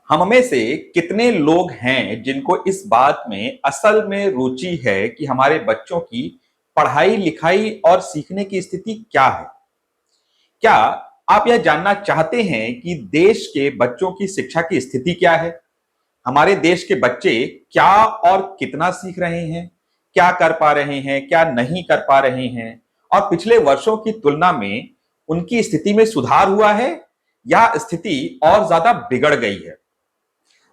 हम में से कितने लोग हैं जिनको इस बात में असल में रुचि है कि हमारे बच्चों की पढ़ाई लिखाई और सीखने की स्थिति क्या है? क्या आप यह जानना चाहते हैं कि देश के बच्चों की शिक्षा की स्थिति क्या है? हमारे देश के बच्चे क्या और कितना सीख रहे हैं? क्या कर पा रहे हैं, क्या नहीं कर पा रहे हैं? और पिछले वर्षों की तुलना में उनकी स्थिति में सुधार हुआ है या स्थिति और ज्यादा बिगड़ गई है?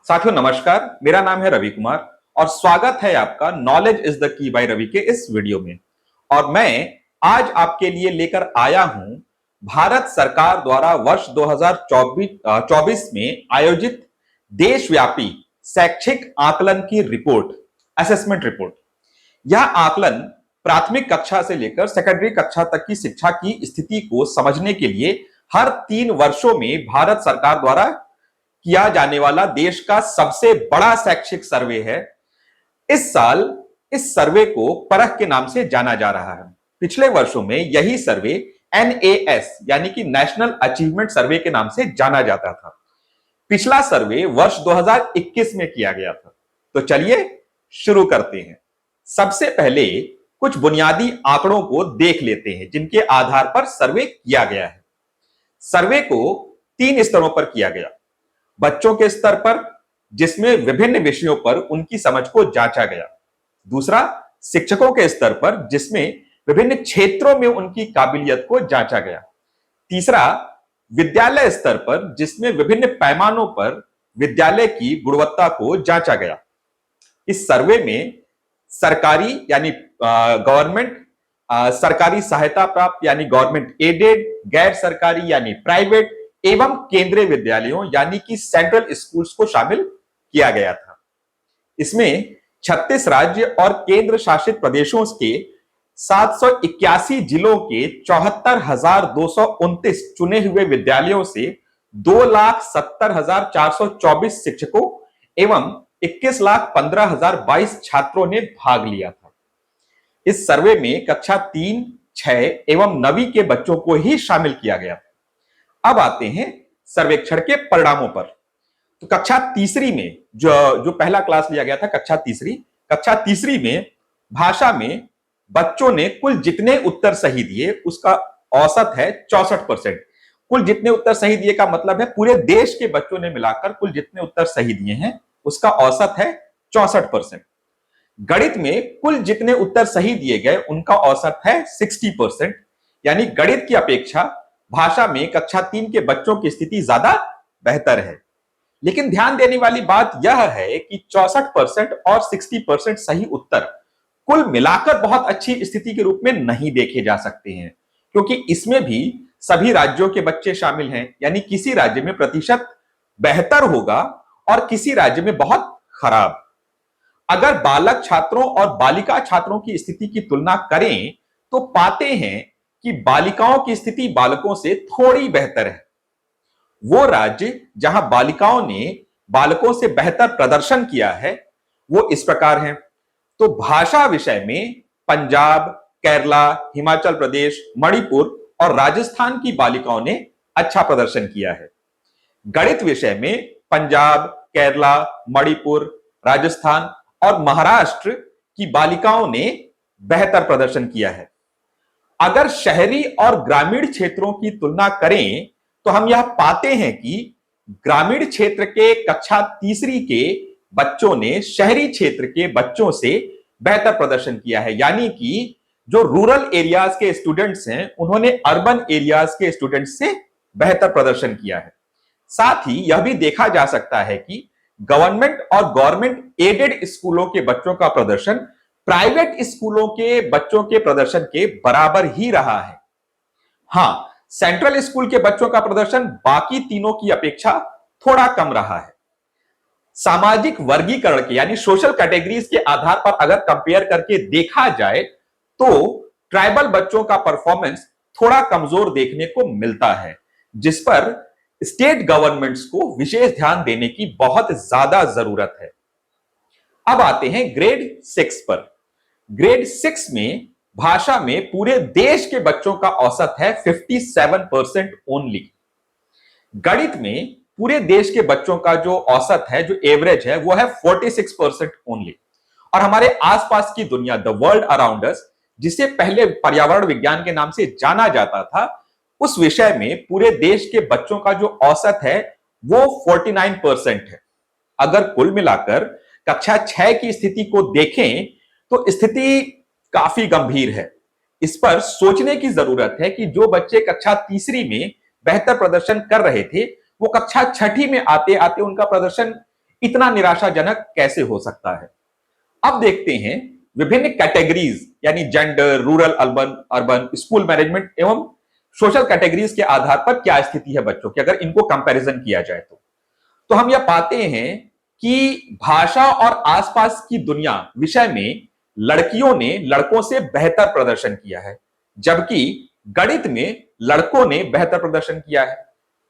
साथियों नमस्कार, मेरा नाम है रवि कुमार और स्वागत है आपका knowledge is the key by Ravi के इस वीडियो में। और मैं आज आपके लिए लेकर आया हूं भारत सरकार द्वारा वर्ष 2024 में आयोजित देशव्यापी शैक्षिक आकलन की रिपोर्ट, असेसमेंट रिपोर्ट। यह आकलन प्राथमिक कक्षा से लेकर सेकेंडरी कक्षा तक की शिक्षा की स्थिति को समझने के लिए हर 3 वर्षों में भारत सरकार द्वारा किया जाने वाला देश का सबसे बड़ा शैक्षिक सर्वे है। इस साल इस सर्वे को परख के नाम से जाना जा रहा है। पिछले वर्षों में यही सर्वे एनएएस यानी कि नेशनल अचीवमेंट सर्वे के नाम से जाना जाता था। पिछला सर्वे वर्ष 2021 में किया गया था। तो चलिए शुरू करते हैं। सबसे पहले कुछ बुनियादी आंकड़ों को देख लेते हैं जिनके आधार पर सर्वे किया गया है। सर्वे को 3 स्तरों पर किया गया। बच्चों के स्तर पर, जिसमें विभिन्न विषयों पर उनकी समझ को जांचा गया। दूसरा, शिक्षकों के स्तर पर, जिसमें विभिन्न क्षेत्रों में उनकी काबिलियत को जांचा गया। तीसरा, विद्यालय स्तर पर, जिसमें विभिन्न पैमानों पर विद्यालय की गुणवत्ता को जांचा गया। इस सर्वे में सरकारी यानी गवर्नमेंट, सरकारी सहायता प्राप्त यानी गवर्नमेंट एडेड, गैर सरकारी यानी प्राइवेट एवं केंद्रीय विद्यालयों यानी कि सेंट्रल स्कूल्स को शामिल किया गया था। इसमें 36 राज्य और केंद्र शासित प्रदेशों के 781 जिलों के 74,229 चुने हुए विद्यालयों से 2,70,424 शिक्षकों एवं 21,15,022 छात्रों ने भाग लिया था। इस सर्वे में कक्षा 3, 6 एवं 9वीं के बच्चों को ही शामिल किया गया। अब आते हैं सर्वेक्षण के परिणामों पर। तो कक्षा तीसरी में जो पहला क्लास लिया गया था, कक्षा तीसरी में भाषा में बच्चों ने कुल जितने उत्तर सही दिए उसका औसत है 64%। कुल जितने उत्तर सही दिए का मतलब है पूरे देश के बच्चों ने मिलाकर कुल जितने उत्तर सही दिए हैं उसका औसत है 64%। गणित में कुल जितने उत्तर सही दिए गए उनका औसत है 60%। यानी गणित की अपेक्षा भाषा में कक्षा 3 के बच्चों की स्थिति ज्यादा बेहतर है। लेकिन ध्यान देने वाली बात यह है कि 64% और 60% सही उत्तर कुल मिलाकर बहुत अच्छी स्थिति के रूप में नहीं देखे जा सकते हैं, क्योंकि इसमें भी सभी राज्यों के बच्चे शामिल हैं। यानी किसी राज्य में प्रतिशत बेहतर होगा और किसी राज्य में बहुत खराब। अगर बालक छात्रों और बालिका छात्रों की स्थिति की तुलना करें तो पाते हैं कि बालिकाओं की स्थिति बालकों से थोड़ी बेहतर है। वो राज्य जहां बालिकाओं ने बालकों से बेहतर प्रदर्शन किया है वो इस प्रकार हैं। तो भाषा विषय में पंजाब, केरला, हिमाचल प्रदेश, मणिपुर और राजस्थान की बालिकाओं ने अच्छा प्रदर्शन किया है। गणित विषय में पंजाब, केरला, मणिपुर, राजस्थान और महाराष्ट्र की बालिकाओं ने बेहतर प्रदर्शन किया है। अगर शहरी और ग्रामीण क्षेत्रों की तुलना करें तो हम यह पाते हैं कि ग्रामीण क्षेत्र के कक्षा तीसरी के बच्चों ने शहरी क्षेत्र के बच्चों से बेहतर प्रदर्शन किया है। यानी कि जो रूरल एरियाज के स्टूडेंट्स हैं उन्होंने अर्बन एरियाज के स्टूडेंट्स से बेहतर प्रदर्शन किया है। साथ ही यह भी देखा जा सकता है कि गवर्नमेंट और गवर्नमेंट एडेड स्कूलों के बच्चों का प्रदर्शन प्राइवेट स्कूलों के बच्चों के प्रदर्शन के बराबर ही रहा है। हां, सेंट्रल स्कूल के बच्चों का प्रदर्शन बाकी तीनों की अपेक्षा थोड़ा कम रहा है। सामाजिक वर्गीकरण के यानी सोशल कैटेगरीज के आधार पर अगर कंपेयर करके देखा जाए तो ट्राइबल बच्चों का परफॉर्मेंस थोड़ा कमजोर देखने को मिलता है, जिस पर स्टेट गवर्नमेंट्स को विशेष ध्यान देने की बहुत ज्यादा जरूरत है। अब आते हैं ग्रेड 6 पर। ग्रेड 6 में भाषा में पूरे देश के बच्चों का औसत है 57% ओनली। गणित में पूरे देश के बच्चों का जो औसत है, जो एवरेज है, वो है 46% ओनली। और हमारे आसपास की दुनिया, द वर्ल्ड अराउंड अस, जिसे पहले पर्यावरण विज्ञान के नाम से जाना जाता था, उस विषय में पूरे देश के बच्चों का जो औसत है वो 49% है। अगर कुल मिलाकर कक्षा 6 की स्थिति को देखें तो स्थिति काफी गंभीर है। इस पर सोचने की जरूरत है कि जो बच्चे कक्षा तीसरी में बेहतर प्रदर्शन कर रहे थे, वो कक्षा छठी में आते आते उनका प्रदर्शन इतना निराशाजनक कैसे हो सकता है। अब देखते हैं विभिन्न कैटेगरीज, यानी gender, rural, urban urban school management एवं सोशल कैटेगरीज के आधार पर क्या स्थिति है बच्चों की, अगर इनको कंपैरिजन किया जाए तो हम यह पाते हैं कि भाषा और आसपास की दुनिया विषय में लड़कियों ने लड़कों से बेहतर प्रदर्शन किया है, जबकि गणित में लड़कों ने बेहतर प्रदर्शन किया है।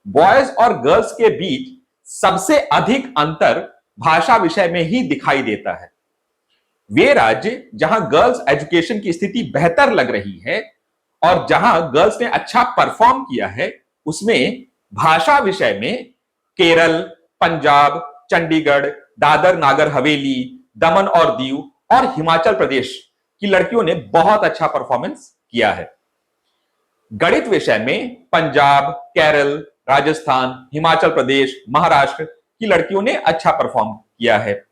बॉयज और गर्ल्स के बीच सबसे अधिक अंतर भाषा विषय में ही दिखाई देता है। वे राज्य जहां गर्ल्स एजुकेशन की स्थिति बेहतर लग रही है और जहां गर्ल्स ने अच्छा परफॉर्म किया है, उसमें भाषा विषय में केरल, पंजाब, चंडीगढ़, दादर नागर हवेली, दमन और दीव और हिमाचल प्रदेश की लड़कियों ने बहुत अच्छा परफॉर्मेंस किया है। गणित विषय में पंजाब, केरल, राजस्थान, हिमाचल प्रदेश, महाराष्ट्र की लड़कियों ने अच्छा परफॉर्म किया है।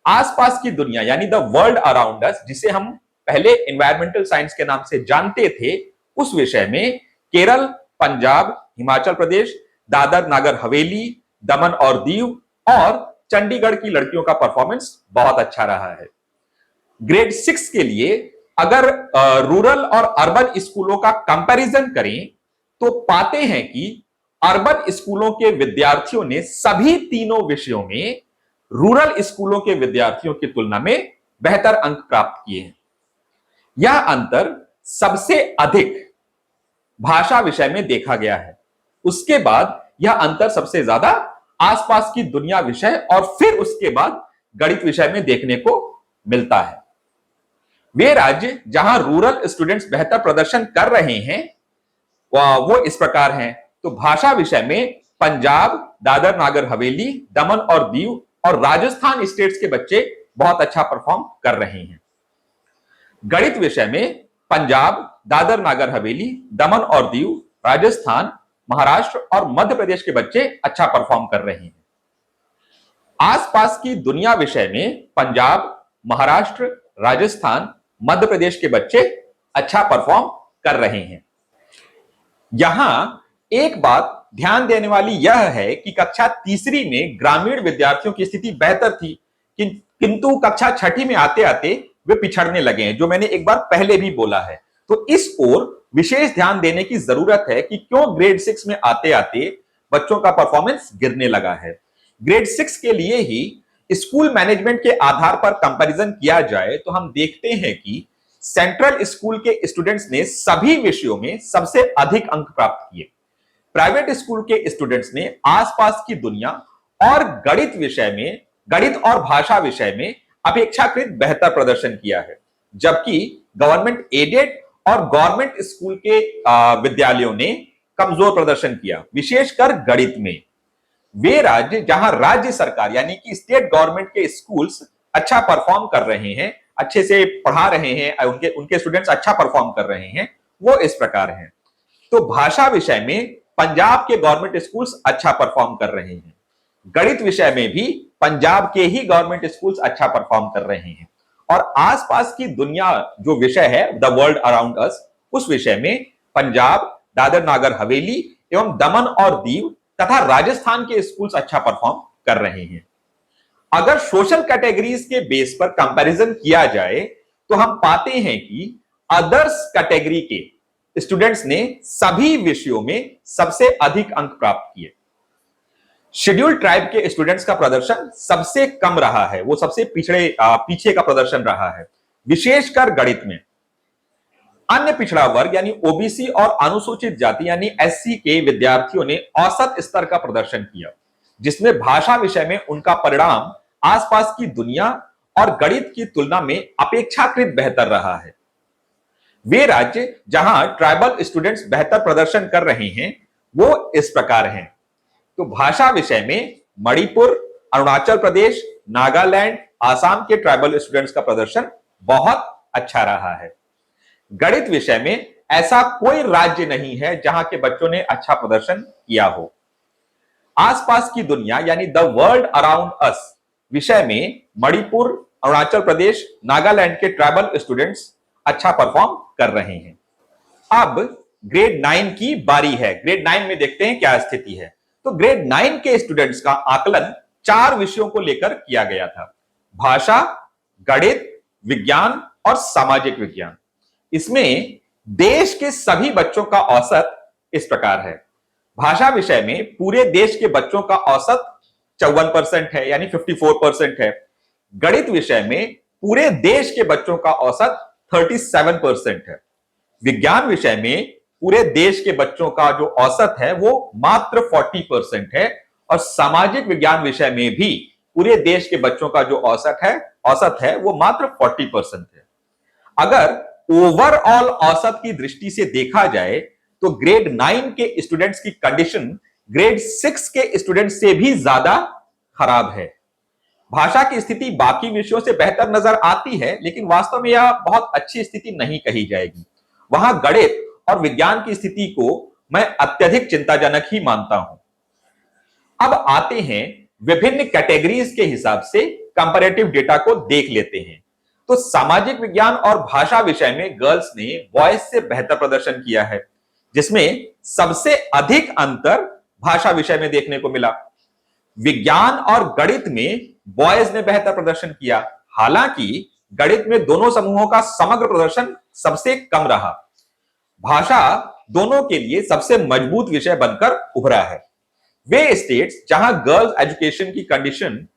आसपास की दुनिया यानी द वर्ल्ड अराउंड अस, जिसे हम पहले एनवायरमेंटल साइंस के नाम से जानते थे, उस विषय में केरल, पंजाब, हिमाचल प्रदेश, दादर नागर हवेली, दमन और दीव और चंडीगढ़ की लड़कियों का परफॉर्मेंस बहुत अच्छा रहा है। ग्रेड 6 के लिए अगर रूरल और अर्बन स्कूलों का कंपैरिजन करें तो पाते हैं कि अर्बन स्कूलों के विद्यार्थियों ने सभी तीनों विषयों में रूरल स्कूलों के विद्यार्थियों की तुलना में बेहतर अंक प्राप्त किए हैं। यह अंतर सबसे अधिक भाषा विषय में देखा गया है। उसके बाद यह अंतर सबसे ज्यादा आसपास की दुनिया विषय और फिर उसके बाद गणित विषय में देखने को मिलता है। वे राज्य जहां रूरल स्टूडेंट्स बेहतर प्रदर्शन कर रहे हैं वो इस प्रकार हैं। तो भाषा विषय में पंजाब, दादर नागर हवेली, दमन और दीव और राजस्थान स्टेट्स के बच्चे बहुत अच्छा परफॉर्म कर रहे हैं। गणित विषय में पंजाब, दादर नागर हवेली, दमन और दीव, राजस्थान, महाराष्ट्र और मध्य प्रदेश के बच्चे अच्छा परफॉर्म कर रहे हैं। आसपास की दुनिया विषय में पंजाब, महाराष्ट्र, राजस्थान, मध्य प्रदेश के बच्चे अच्छा परफॉर्म कर रहे हैं। यहां एक बात ध्यान देने वाली यह है कि कक्षा तीसरी में ग्रामीण विद्यार्थियों की स्थिति बेहतर थी, किंतु कक्षा छठी में आते आते वे पिछड़ने लगे हैं, जो मैंने एक बार पहले भी बोला है। तो इस ओर विशेष ध्यान देने की जरूरत है कि क्यों ग्रेड 6 में आते आते बच्चों का परफॉर्मेंस गिरने लगा है। ग्रेड 6 के लिए ही स्कूल मैनेजमेंट के आधार पर कंपैरिजन किया जाए तो हम देखते हैं कि सेंट्रल स्कूल के स्टूडेंट्स ने सभी विषयों में सबसे अधिक अंक प्राप्त किए। प्राइवेट स्कूल के स्टूडेंट्स ने आसपास की दुनिया और गणित विषय में, गणित और भाषा विषय में अपेक्षाकृत बेहतर प्रदर्शन किया है, जबकि गवर्नमेंट एडेड और गवर्नमेंट स्कूल के विद्यालयों ने कमजोर प्रदर्शन किया, विशेषकर गणित में। वे राज्य जहां राज्य सरकार यानी कि स्टेट गवर्नमेंट के स्कूल्स अच्छा परफॉर्म कर रहे हैं, अच्छे से पढ़ा रहे हैं, उनके स्टूडेंट्स अच्छा परफॉर्म कर रहे हैं, वो इस प्रकार हैं। तो भाषा विषय में पंजाब के गवर्नमेंट स्कूल्स अच्छा परफॉर्म कर रहे हैं। गणित विषय में भी पंजाब के ही गवर्नमेंट स्कूल्स अच्छा परफॉर्म कर रहे हैं। और आसपास की दुनिया जो विषय है, द वर्ल्ड अराउंड अस, उस विषय में पंजाब, दादर नागर हवेली एवं दमन और दीव तथा राजस्थान के स्कूल्स अच्छा परफॉर्म कर रहे हैं। अगर सोशल कैटेगरीज के बेस पर कंपैरिजन किया जाए तो हम पाते हैं कि अदर्स कैटेगरी के स्टूडेंट्स ने सभी विषयों में सबसे अधिक अंक प्राप्त किए। शेड्यूल ट्राइब के स्टूडेंट्स का प्रदर्शन सबसे कम रहा है, वो सबसे पीछे का प्रदर्शन रहा है, विशेषकर गणित में। अन्य पिछड़ा वर्ग यानी ओबीसी और अनुसूचित जाति यानी एससी के विद्यार्थियों ने औसत स्तर का प्रदर्शन किया, जिसमें भाषा विषय में उनका परिणाम आसपास की दुनिया और गणित की तुलना में अपेक्षाकृत बेहतर रहा है। वे राज्य जहां ट्राइबल स्टूडेंट्स बेहतर प्रदर्शन कर रहे हैं वो इस प्रकार हैं। तो भाषा विषय में मणिपुर, अरुणाचल प्रदेश, नागालैंड, आसाम के ट्राइबल स्टूडेंट्स का प्रदर्शन बहुत अच्छा रहा है। गणित विषय में ऐसा कोई राज्य नहीं है जहां के बच्चों ने अच्छा प्रदर्शन किया हो। आसपास की दुनिया यानी द वर्ल्ड अराउंड अस विषय में मणिपुर, अरुणाचल प्रदेश, नागालैंड के ट्राइबल स्टूडेंट्स अच्छा परफॉर्म कर रहे हैं। अब ग्रेड 9 की बारी है। ग्रेड 9 में देखते हैं क्या स्थिति है। तो ग्रेड 9 के स्टूडेंट्स का आकलन 4 विषयों को लेकर किया गया था: भाषा, गणित, विज्ञान और सामाजिक विज्ञान। इसमें देश के सभी बच्चों का औसत इस प्रकार है। भाषा विषय में पूरे देश के बच्चों का औसत 54% है, यानी 54% है। गणित विषय में पूरे देश के बच्चों का औसत 37% है। विज्ञान विषय में पूरे देश के बच्चों का जो औसत है वो मात्र 40% है। और सामाजिक विज्ञान विषय में भी पूरे देश के बच्चों का जो औसत है वो मात्र 40% है। अगर ओवरऑल औसत की दृष्टि से देखा जाए तो ग्रेड 9 के स्टूडेंट्स की कंडीशन ग्रेड 6 के स्टूडेंट्स से भी ज्यादा खराब है। भाषा की स्थिति बाकी विषयों से बेहतर नजर आती है, लेकिन वास्तव में यह बहुत अच्छी स्थिति नहीं कही जाएगी। वहां गणित और विज्ञान की स्थिति को मैं अत्यधिक चिंताजनक ही मानता हूं। अब आते हैं विभिन्न कैटेगरीज के हिसाब से कंपैरेटिव डेटा को देख लेते हैं। तो सामाजिक विज्ञान और भाषा विषय में गर्ल्स ने बॉयज से बेहतर प्रदर्शन किया है, जिसमें सबसे अधिक अंतर भाषा विषय में देखने को मिला। विज्ञान और गणित में बॉयज ने बेहतर प्रदर्शन किया, हालांकि गणित में दोनों समूहों का समग्र प्रदर्शन सबसे कम रहा। भाषा दोनों के लिए सबसे मजबूत विषय बनकर उभरा है। वे स्टेट्स जहां गर्ल्स एजुकेशन की कंडीशन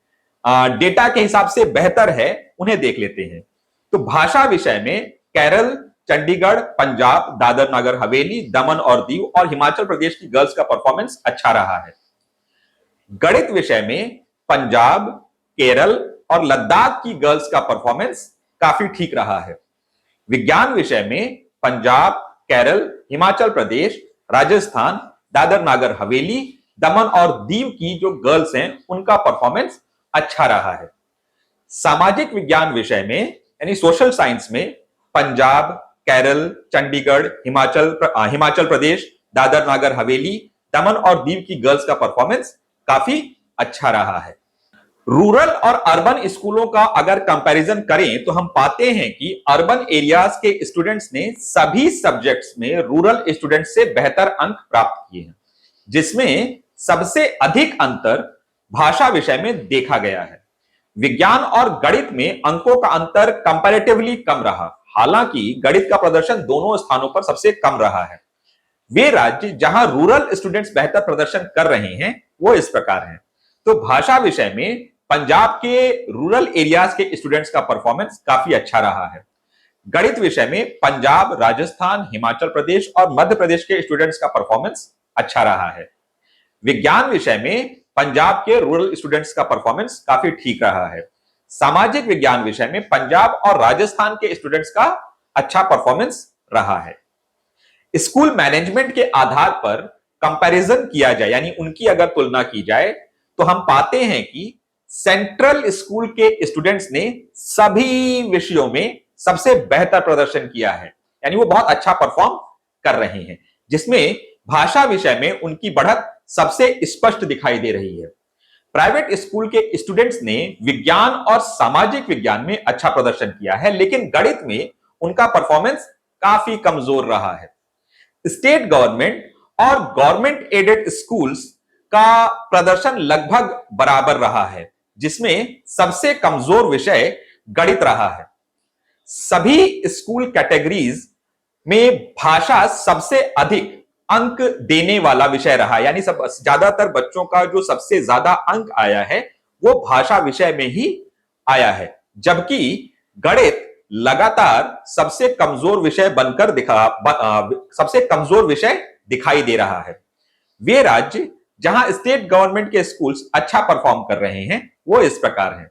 डेटा के हिसाब से बेहतर है उन्हें देख लेते हैं। तो भाषा विषय में केरल, चंडीगढ़, पंजाब, दादर नागर हवेली, दमन और दीव और हिमाचल प्रदेश की गर्ल्स का परफॉर्मेंस अच्छा रहा है। गणित विषय में पंजाब, केरल और लद्दाख की गर्ल्स का परफॉर्मेंस काफी ठीक रहा है। विज्ञान विषय में पंजाब, केरल, हिमाचल प्रदेश, राजस्थान, दादर नागर हवेली, दमन और दीव की जो गर्ल्स हैं उनका परफॉर्मेंस अच्छा रहा है। सामाजिक विज्ञान विषय में यानी सोशल साइंस में पंजाब, केरल, चंडीगढ़, हिमाचल प्रदेश, दादर नागर हवेली, दमन और दीव की गर्ल्स का परफॉर्मेंस काफी अच्छा रहा है। रूरल और अर्बन स्कूलों का अगर कंपैरिजन करें तो हम पाते हैं कि अर्बन एरियाज के स्टूडेंट्स ने सभी सब्जेक्ट्स में रूरल स्टूडेंट्स से बेहतर अंक प्राप्त किए हैं, जिसमें सबसे अधिक अंतर भाषा विषय में देखा गया है। विज्ञान और गणित में अंकों का अंतर कंपैरेटिवली कम रहा, हालांकि गणित का प्रदर्शन दोनों स्थानों पर सबसे कम रहा है। वे राज्य जहां रूरल स्टूडेंट्स बेहतर प्रदर्शन कर रहे हैं वो इस प्रकार हैं। तो भाषा विषय में पंजाब के रूरल एरियाज के स्टूडेंट्स का परफॉर्मेंस काफी अच्छा रहा है। गणित विषय में पंजाब, राजस्थान, हिमाचल प्रदेश और मध्य प्रदेश के स्टूडेंट्स का परफॉर्मेंस अच्छा रहा है। विज्ञान विषय में पंजाब के रूरल स्टूडेंट्स का परफॉर्मेंस काफी ठीक रहा है। सामाजिक विज्ञान विषय में पंजाब और राजस्थान के स्टूडेंट्स का अच्छा परफॉर्मेंस रहा है। स्कूल मैनेजमेंट के आधार पर कंपैरिजन किया जाए यानी उनकी अगर तुलना की जाए तो हम पाते हैं कि सेंट्रल स्कूल के स्टूडेंट्स ने सभी विषयों में सबसे बेहतर प्रदर्शन किया है, यानी वो बहुत अच्छा परफॉर्म कर रहे हैं, जिसमें भाषा विषय में उनकी बढ़त सबसे स्पष्ट दिखाई दे रही है। प्राइवेट स्कूल के स्टूडेंट्स ने विज्ञान और सामाजिक विज्ञान में अच्छा प्रदर्शन किया है, लेकिन गणित में उनका परफॉर्मेंस काफी कमजोर रहा है। स्टेट गवर्नमेंट और गवर्नमेंट एडेड स्कूल्स का प्रदर्शन लगभग बराबर रहा है, जिसमें सबसे कमजोर विषय गणित रहा है। सभी स्कूल कैटेगरीज में भाषा सबसे अधिक अंक देने वाला विषय रहा, यानी सब ज्यादातर बच्चों का जो सबसे ज्यादा अंक आया है वो भाषा विषय में ही आया है, जबकि गणित लगातार सबसे कमजोर विषय सबसे कमजोर विषय दिखाई दे रहा है। वे राज्य जहां स्टेट गवर्नमेंट के स्कूल्स अच्छा परफॉर्म कर रहे हैं वो इस प्रकार हैं।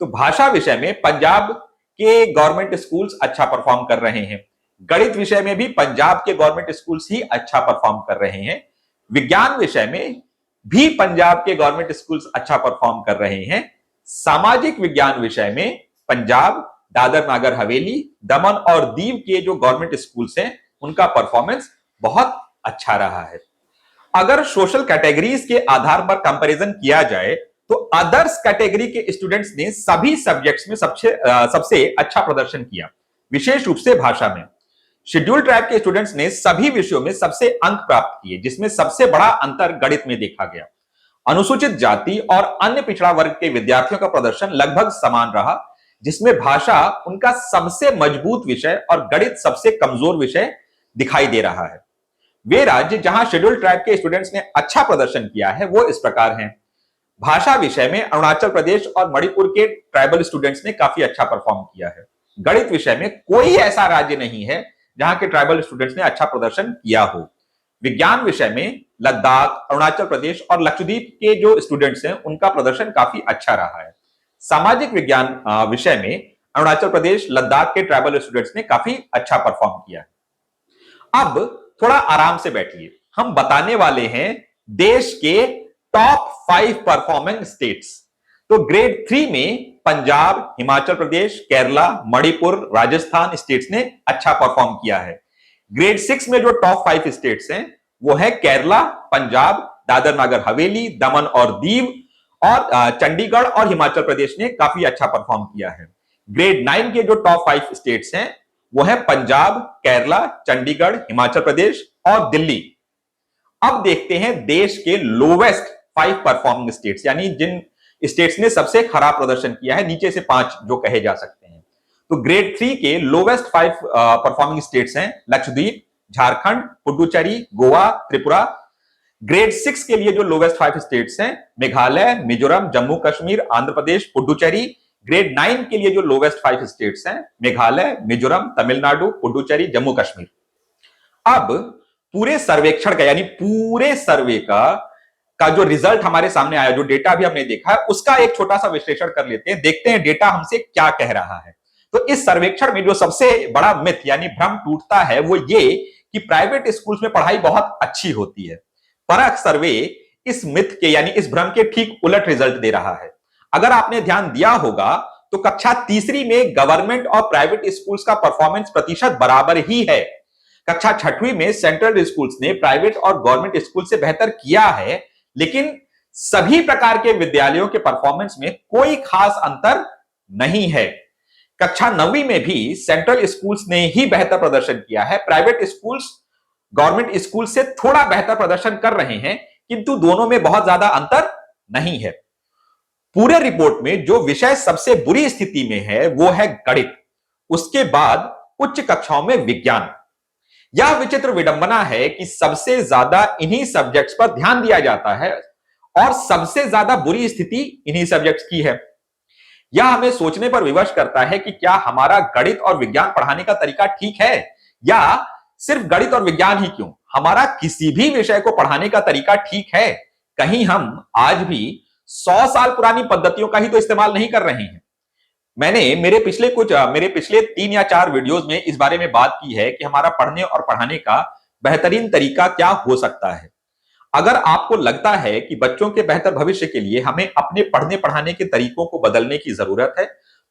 तो भाषा विषय में पंजाब के गवर्नमेंट स्कूल्स अच्छा परफॉर्म कर रहे हैं। गणित विषय में भी पंजाब के गवर्नमेंट स्कूल्स ही अच्छा परफॉर्म कर रहे हैं। विज्ञान विषय में भी पंजाब के गवर्नमेंट स्कूल्स अच्छा परफॉर्म कर रहे हैं। सामाजिक विज्ञान विषय में पंजाब, दादर नगर हवेली, दमन और दीव के जो गवर्नमेंट स्कूल्स हैं उनका परफॉर्मेंस बहुत अच्छा रहा है। अगर सोशल कैटेगरीज के आधार पर कंपैरिजन किया जाए तो अदर्स कैटेगरी के स्टूडेंट्स ने सभी सब्जेक्ट्स में सबसे अच्छा प्रदर्शन किया, विशेष रूप से भाषा में। शेड्यूल ट्राइब के स्टूडेंट्स ने सभी विषयों में सबसे अंक प्राप्त किए, जिसमें सबसे बड़ा अंतर गणित में देखा गया। अनुसूचित जाति और अन्य पिछड़ा वर्ग के विद्यार्थियों का प्रदर्शन लगभग समान रहा, जिसमें भाषा उनका सबसे मजबूत विषय और गणित सबसे कमजोर विषय दिखाई दे रहा है। वे राज्य जहां शेड्यूल ट्राइब के स्टूडेंट्स ने अच्छा प्रदर्शन किया है वो इस प्रकार हैं। भाषा विषय में अरुणाचल प्रदेश और मणिपुर के ट्राइबल स्टूडेंट्स ने काफी अच्छा परफॉर्म किया है। गणित विषय में कोई ऐसा राज्य नहीं है जहां के ट्राइबल स्टूडेंट्स ने अच्छा प्रदर्शन किया हो। विज्ञान विषय में लद्दाख, अरुणाचल प्रदेश और लक्षद्वीप के जो स्टूडेंट्स हैं उनका प्रदर्शन काफी अच्छा रहा है। सामाजिक विज्ञान विषय में अरुणाचल प्रदेश, लद्दाख के ट्राइबल स्टूडेंट्स ने काफी अच्छा परफॉर्म किया है। अब थोड़ा आराम से बैठिए, हम बताने वाले हैं देश के टॉप 5 परफॉर्मिंग स्टेट्स। तो ग्रेड 3 में पंजाब, हिमाचल प्रदेश, केरला, मणिपुर, राजस्थान स्टेट्स ने अच्छा परफॉर्म किया है। ग्रेड 6 में जो टॉप 5 स्टेट्स हैं वो है केरला, पंजाब, दादर नगर हवेली, दमन और दीव, और चंडीगढ़ और हिमाचल प्रदेश ने काफी अच्छा परफॉर्म किया है। ग्रेड 9 के जो टॉप 5 स्टेट्स हैं वो है पंजाब, केरला, चंडीगढ़, हिमाचल प्रदेश और दिल्ली। अब देखते हैं देश के लोवेस्ट 5 परफॉर्मिंग स्टेट्स, यानी जिन स्टेट्स ने सबसे खराब प्रदर्शन किया है, नीचे से 5 जो कहे जा सकते हैं। तो ग्रेड 3 के लोवेस्ट 5 परफॉर्मिंग स्टेट्स हैं लक्षद्वीप, झारखंड, पुडुचेरी, गोवा, त्रिपुरा। ग्रेड 6 के लिए जो लोवेस्ट 5 स्टेट्स हैं मेघालय, मिजोरम, जम्मू कश्मीर, आंध्र प्रदेश, पुडुचेरी। ग्रेड 9 के लिए जो लोवेस्ट 5 स्टेट्स हैं मेघालय, मिजोरम, तमिलनाडु, पुडुचेरी, जम्मू कश्मीर। अब पूरे सर्वेक्षण का, यानी पूरे सर्वे का जो रिजल्ट हमारे सामने आया, जो डेटा भी हमने देखा है, उसका एक छोटा सा विश्लेषण कर लेते हैं, देखते हैं डेटा हमसे क्या कह रहा है। तो इस सर्वेक्षण में जो सबसे बड़ा मिथ यानी भ्रम टूटता है वो ये कि प्राइवेट स्कूल्स में पढ़ाई बहुत अच्छी होती है। परख सर्वे इस मिथ के, यानी इस भ्रम के ठीक उलट रिजल्ट दे रहा है। अगर आपने ध्यान दिया होगा तो कक्षा तीसरी में गवर्नमेंट और प्राइवेट स्कूल्स का परफॉर्मेंस प्रतिशत बराबर ही है। कक्षा छठवीं में सेंट्रल स्कूल्स ने प्राइवेट और गवर्नमेंट स्कूल से बेहतर किया है, लेकिन सभी प्रकार के विद्यालयों के परफॉर्मेंस में कोई खास अंतर नहीं है। कक्षा 9वीं में भी सेंट्रल स्कूल्स ने ही बेहतर प्रदर्शन किया है। प्राइवेट स्कूल्स गवर्नमेंट स्कूल से थोड़ा बेहतर प्रदर्शन कर रहे हैं, किंतु दोनों में बहुत ज्यादा अंतर नहीं है। पूरे रिपोर्ट में जो विषय सबसे बुरी स्थिति में है वो है गणित, उसके बाद उच्च कक्षाओं में विज्ञान। यह विचित्र विडंबना है कि सबसे ज्यादा इन्हीं सब्जेक्ट्स पर ध्यान दिया जाता है और सबसे ज्यादा बुरी स्थिति इन्हीं सब्जेक्ट्स की है। यह हमें सोचने पर विवश करता है कि क्या हमारा गणित और विज्ञान पढ़ाने का तरीका ठीक है, या सिर्फ गणित और विज्ञान ही क्यों, हमारा किसी भी विषय को पढ़ाने का तरीका ठीक है। कहीं हम आज भी 100 साल पुरानी पद्धतियों का ही तो इस्तेमाल नहीं कर रहे हैं। मैंने मेरे पिछले 3 या 4 वीडियोस में इस बारे में बात की है कि हमारा पढ़ने और पढ़ाने का बेहतरीन तरीका क्या हो सकता है। अगर आपको लगता है कि बच्चों के बेहतर भविष्य के लिए हमें अपने पढ़ने पढ़ाने के तरीकों को बदलने की जरूरत है,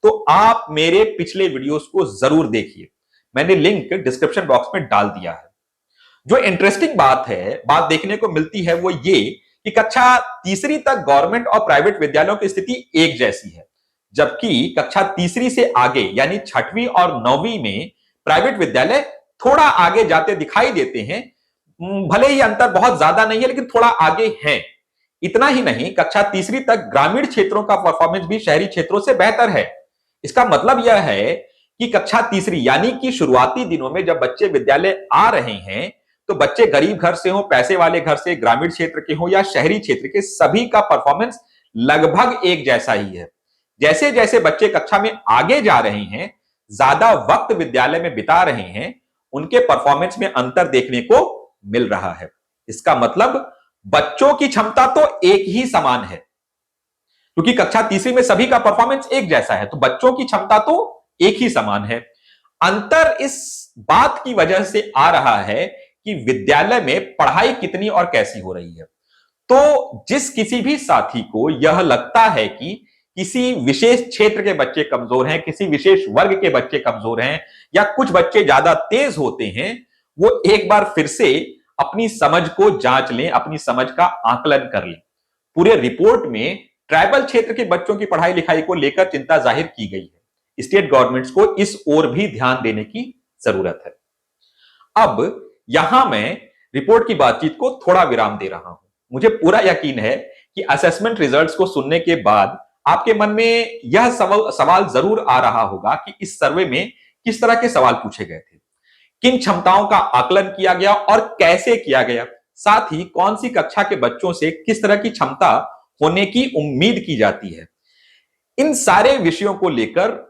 तो आप मेरे पिछले वीडियोस को जरूर देखिए। मैंने लिंक डिस्क्रिप्शन बॉक्स में डाल दिया है। जो इंटरेस्टिंग बात देखने को मिलती है वो ये कि कक्षा तीसरी तक गवर्नमेंट और प्राइवेट विद्यालयों की स्थिति एक जैसी है, जबकि कक्षा तीसरी से आगे यानी 6वीं और 9वीं में प्राइवेट विद्यालय थोड़ा आगे जाते दिखाई देते हैं। भले ही अंतर बहुत ज्यादा नहीं है, लेकिन थोड़ा आगे है। इतना ही नहीं, कक्षा तीसरी तक ग्रामीण क्षेत्रों का परफॉर्मेंस भी शहरी क्षेत्रों से बेहतर है। इसका मतलब यह है कि कक्षा तीसरी यानी कि शुरुआती दिनों में जब बच्चे विद्यालय आ रहे हैं, तो बच्चे गरीब घर से हो, पैसे वाले घर से, ग्रामीण क्षेत्र के हो या शहरी क्षेत्र के, सभी का परफॉर्मेंस लगभग एक जैसा ही है। जैसे जैसे बच्चे कक्षा में आगे जा रहे हैं, ज्यादा वक्त विद्यालय में बिता रहे हैं, उनके परफॉर्मेंस में अंतर देखने को मिल रहा है। इसका मतलब बच्चों की क्षमता तो एक ही समान है, क्योंकि कक्षा तीसरी में सभी का परफॉर्मेंस एक जैसा है, तो बच्चों की क्षमता तो एक ही समान है। अंतर इस बात की वजह से आ रहा है कि विद्यालय में पढ़ाई कितनी और कैसी हो रही है। तो जिस किसी भी साथी को यह लगता है कि किसी विशेष क्षेत्र के बच्चे कमजोर हैं, किसी विशेष वर्ग के बच्चे कमजोर हैं, या कुछ बच्चे ज्यादा तेज होते हैं, वो एक बार फिर से अपनी समझ को जांच लें, अपनी समझ का आकलन कर लें। पूरे रिपोर्ट में ट्राइबल क्षेत्र के बच्चों की पढ़ाई लिखाई को लेकर चिंता जाहिर की गई है। स्टेट गवर्नमेंट्स को इस ओर भी ध्यान देने की जरूरत है। अब यहां मैं रिपोर्ट की बातचीत को थोड़ा विराम दे रहा हूं। मुझे पूरा यकीन है कि असेसमेंट रिजल्ट्स को सुनने के बाद आपके मन में यह सवाल जरूर आ रहा होगा कि इस सर्वे में किस तरह के सवाल पूछे गए थे, किन क्षमताओं का आकलन किया गया और कैसे किया गया, साथ ही कौन सी कक्षा के बच्चों से किस तरह की क्षमता होने की उम्मीद की जाती है। इन सारे विषयों को लेकर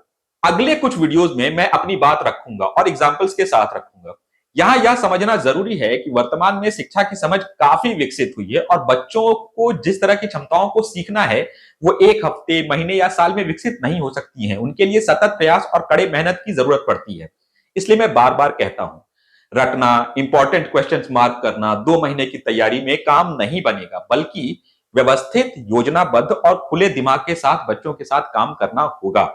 अगले कुछ वीडियोस में मैं अपनी बात रखूंगा और एग्जाम्पल्स के साथ रखूंगा। यहां यह समझना जरूरी है कि वर्तमान में शिक्षा की समझ काफी विकसित हुई है और बच्चों को जिस तरह की क्षमताओं को सीखना है वो एक हफ्ते, महीने या साल में विकसित नहीं हो सकती हैं। उनके लिए सतत प्रयास और कड़े मेहनत की जरूरत पड़ती है। इसलिए मैं बार बार कहता हूं, रटना, इंपॉर्टेंट क्वेश्चंस मार्क करना 2 महीने की तैयारी में काम नहीं बनेगा, बल्कि व्यवस्थित, योजनाबद्ध और खुले दिमाग के साथ बच्चों के साथ काम करना होगा।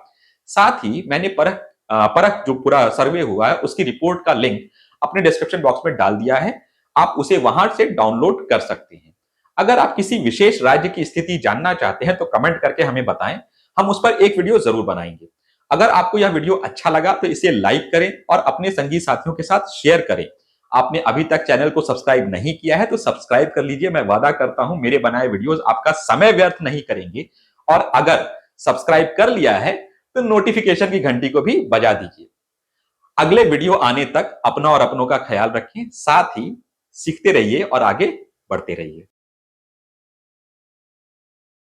साथ ही मैंने परख जो पूरा सर्वे हुआ है उसकी रिपोर्ट का लिंक अपने डिस्क्रिप्शन बॉक्स में डाल दिया है। आप उसे वहां से डाउनलोड कर सकते हैं। अगर आप किसी विशेष राज्य की स्थिति जानना चाहते हैं तो कमेंट करके हमें बताएं, हम उस पर एक वीडियो जरूर बनाएंगे। अगर आपको यह वीडियो अच्छा लगा तो इसे लाइक करें और अपने संगी साथियों के साथ शेयर करें। आपने अभी तक चैनल को सब्सक्राइब नहीं किया है तो सब्सक्राइब कर लीजिए। मैं वादा करता हूं मेरे बनाए वीडियोस आपका समय व्यर्थ नहीं करेंगे। और अगर सब्सक्राइब कर लिया है तो नोटिफिकेशन की घंटी को भी बजा दीजिए। अगले वीडियो आने तक अपना और अपनों का ख्याल रखें, साथ ही सीखते रहिए और आगे बढ़ते रहिए।